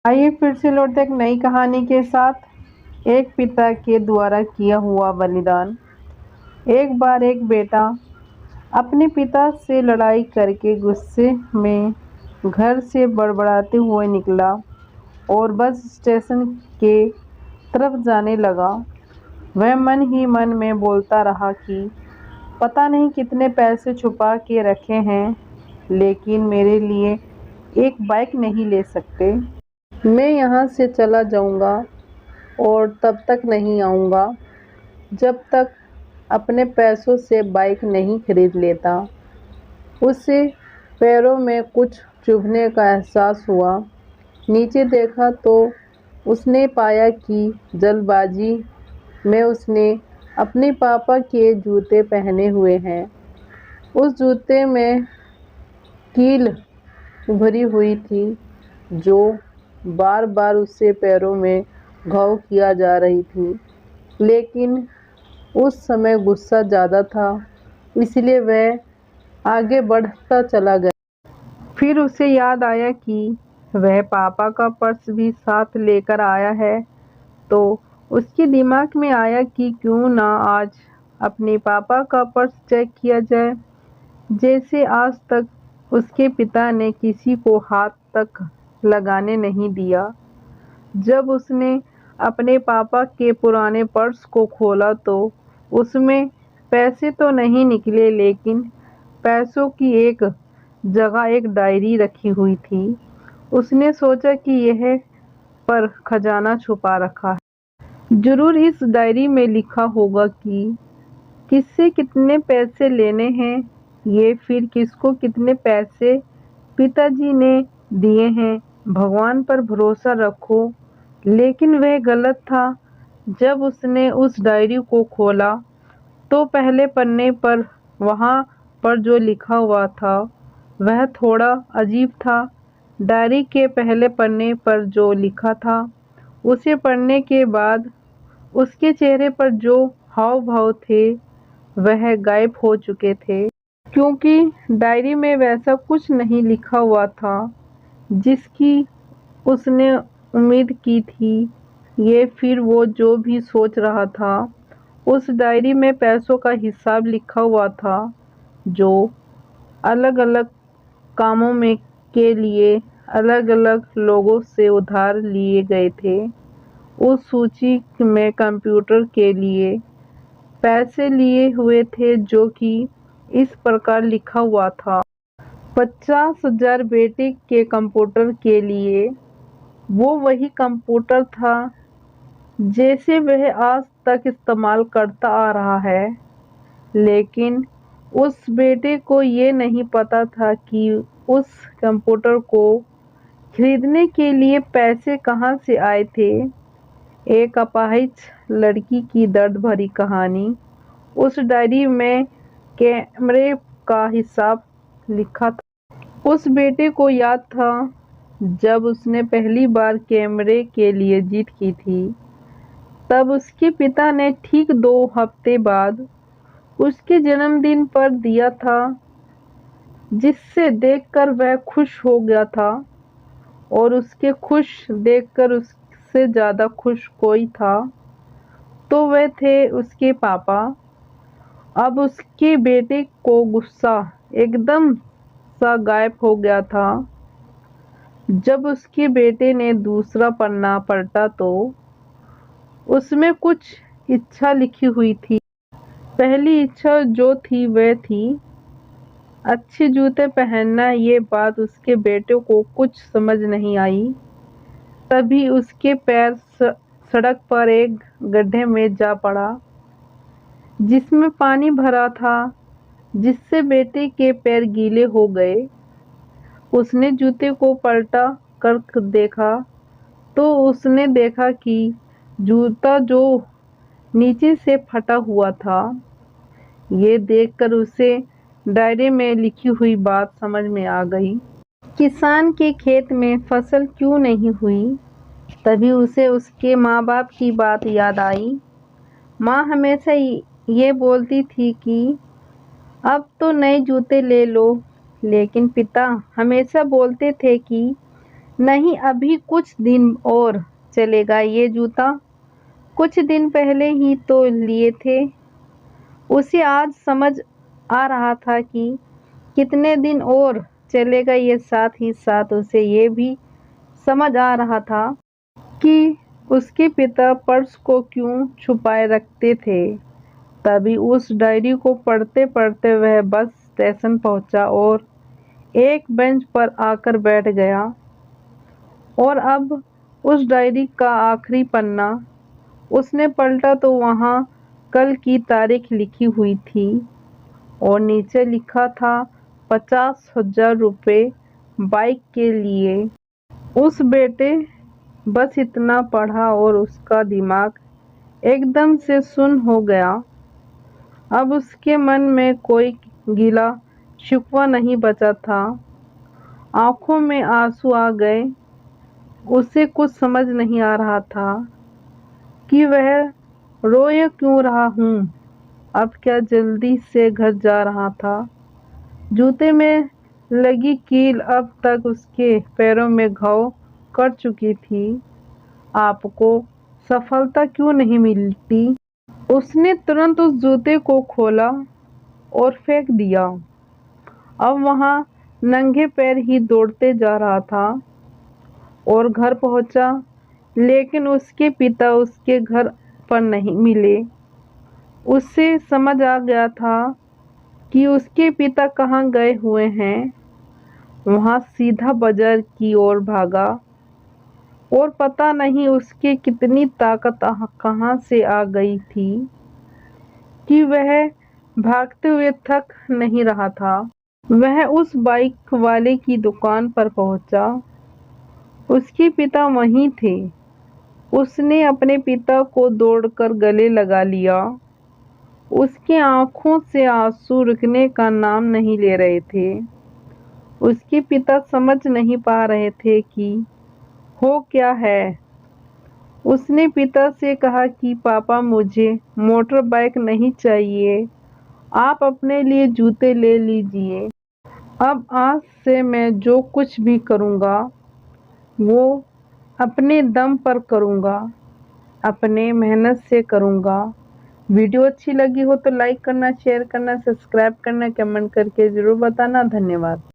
आइए फिर से लौटते एक नई कहानी के साथ। एक पिता के द्वारा किया हुआ बलिदान। एक बार एक बेटा अपने पिता से लड़ाई करके गुस्से में घर से बड़बड़ाते हुए निकला और बस स्टेशन के तरफ जाने लगा। वह मन ही मन में बोलता रहा कि पता नहीं कितने पैसे छुपा के रखे हैं, लेकिन मेरे लिए एक बाइक नहीं ले सकते। मैं यहाँ से चला जाऊँगा और तब तक नहीं आऊँगा जब तक अपने पैसों से बाइक नहीं खरीद लेता। उसे पैरों में कुछ चुभने का एहसास हुआ। नीचे देखा तो उसने पाया कि जल्दबाजी में उसने अपने पापा के जूते पहने हुए हैं। उस जूते में कील उभरी हुई थी जो बार बार उससे पैरों में घाव किया जा रही थी। लेकिन उस समय गुस्सा ज़्यादा था, इसलिए वह आगे बढ़ता चला गया। फिर उसे याद आया कि वह पापा का पर्स भी साथ लेकर आया है, तो उसके दिमाग में आया कि क्यों ना आज अपने पापा का पर्स चेक किया जाए। जैसे आज तक उसके पिता ने किसी को हाथ तक लगाने नहीं दिया। जब उसने अपने पापा के पुराने पर्स को खोला तो उसमें पैसे तो नहीं निकले, लेकिन पैसों की एक जगह एक डायरी रखी हुई थी। उसने सोचा कि यह पर खजाना छुपा रखा है। जरूर इस डायरी में लिखा होगा कि किससे कितने पैसे लेने हैं, ये फिर किसको कितने पैसे पिताजी ने दिए हैं। भगवान पर भरोसा रखो। लेकिन वह गलत था। जब उसने उस डायरी को खोला तो पहले पन्ने पर वहाँ पर जो लिखा हुआ था वह थोड़ा अजीब था। डायरी के पहले पन्ने पर जो लिखा था उसे पढ़ने के बाद उसके चेहरे पर जो हाव भाव थे वह गायब हो चुके थे, क्योंकि डायरी में वैसा कुछ नहीं लिखा हुआ था जिसकी उसने उम्मीद की थी। ये फिर वो जो भी सोच रहा था, उस डायरी में पैसों का हिसाब लिखा हुआ था जो अलग अलग कामों में के लिए अलग अलग लोगों से उधार लिए गए थे। उस सूची में कंप्यूटर के लिए पैसे लिए हुए थे जो कि इस प्रकार लिखा हुआ था। 50,000 बेटे के कंप्यूटर के लिए। वो वही कंप्यूटर था जैसे वह आज तक इस्तेमाल करता आ रहा है। लेकिन उस बेटे को ये नहीं पता था कि उस कंप्यूटर को खरीदने के लिए पैसे कहाँ से आए थे। एक अपाहिज लड़की की दर्द भरी कहानी। उस डायरी में कैमरे का हिसाब लिखा था। उस बेटे को याद था जब उसने पहली बार कैमरे के लिए जीत की थी। तब उसके पिता ने ठीक 2 हफ्ते बाद उसके जन्मदिन पर दिया था, जिससे देखकर वह खुश हो गया था। और उसके खुश देखकर उससे ज़्यादा खुश कोई था तो वह थे उसके पापा। अब उसके बेटे को गुस्सा एकदम सा गायब हो गया था। जब उसके बेटे ने दूसरा पन्ना पलटा तो उसमें कुछ इच्छा लिखी हुई थी। पहली इच्छा जो थी वह थी अच्छे जूते पहनना। ये बात उसके बेटे को कुछ समझ नहीं आई। तभी उसके पैर सड़क पर एक गड्ढे में जा पड़ा जिसमें पानी भरा था, जिससे बेटे के पैर गीले हो गए। उसने जूते को पलटा कर देखा तो उसने देखा कि जूता जो नीचे से फटा हुआ था। ये देखकर उसे डायरी में लिखी हुई बात समझ में आ गई। किसान के खेत में फसल क्यों नहीं हुई। तभी उसे उसके माँ बाप की बात याद आई। माँ हमेशा ये बोलती थी कि अब तो नए जूते ले लो, लेकिन पिता हमेशा बोलते थे कि नहीं, अभी कुछ दिन और चलेगा ये जूता। कुछ दिन पहले ही तो लिए थे। उसे आज समझ आ रहा था कि कितने दिन और चलेगा ये, साथ ही साथ उसे ये भी समझ आ रहा था कि उसके पिता पर्स को क्यों छुपाए रखते थे। तभी उस डायरी को पढ़ते पढ़ते वह बस स्टेशन पहुंचा और एक बेंच पर आकर बैठ गया। और अब उस डायरी का आखिरी पन्ना उसने पलटा तो वहाँ कल की तारीख लिखी हुई थी और नीचे लिखा था 50,000 रुपये बाइक के लिए। उस बेटे बस इतना पढ़ा और उसका दिमाग एकदम से सुन्न हो गया। अब उसके मन में कोई गिला शिकवा नहीं बचा था। आंखों में आंसू आ गए। उसे कुछ समझ नहीं आ रहा था कि वह रोए क्यों रहा हूँ। अब क्या जल्दी से घर जा रहा था। जूते में लगी कील अब तक उसके पैरों में घाव कर चुकी थी। आपको सफलता क्यों नहीं मिलती? उसने तुरंत उस जूते को खोला और फेंक दिया। अब वहाँ नंगे पैर ही दौड़ते जा रहा था और घर पहुंचा, लेकिन उसके पिता उसके घर पर नहीं मिले। उसे समझ आ गया था कि उसके पिता कहाँ गए हुए हैं। वहाँ सीधा बाजार की ओर भागा और पता नहीं उसके कितनी ताकत कहाँ से आ गई थी कि वह भागते हुए थक नहीं रहा था। वह उस बाइक वाले की दुकान पर पहुंचा। उसके पिता वहीं थे। उसने अपने पिता को दौड़कर गले लगा लिया। उसकी आंखों से आंसू रुकने का नाम नहीं ले रहे थे। उसके पिता समझ नहीं पा रहे थे कि हो क्या है। उसने पिता से कहा कि पापा, मुझे मोटर बाइक नहीं चाहिए, आप अपने लिए जूते ले लीजिए। अब आज से मैं जो कुछ भी करूँगा वो अपने दम पर करूँगा, अपने मेहनत से करूँगा। वीडियो अच्छी लगी हो तो लाइक करना, शेयर करना, सब्सक्राइब करना, कमेंट करके ज़रूर बताना। धन्यवाद।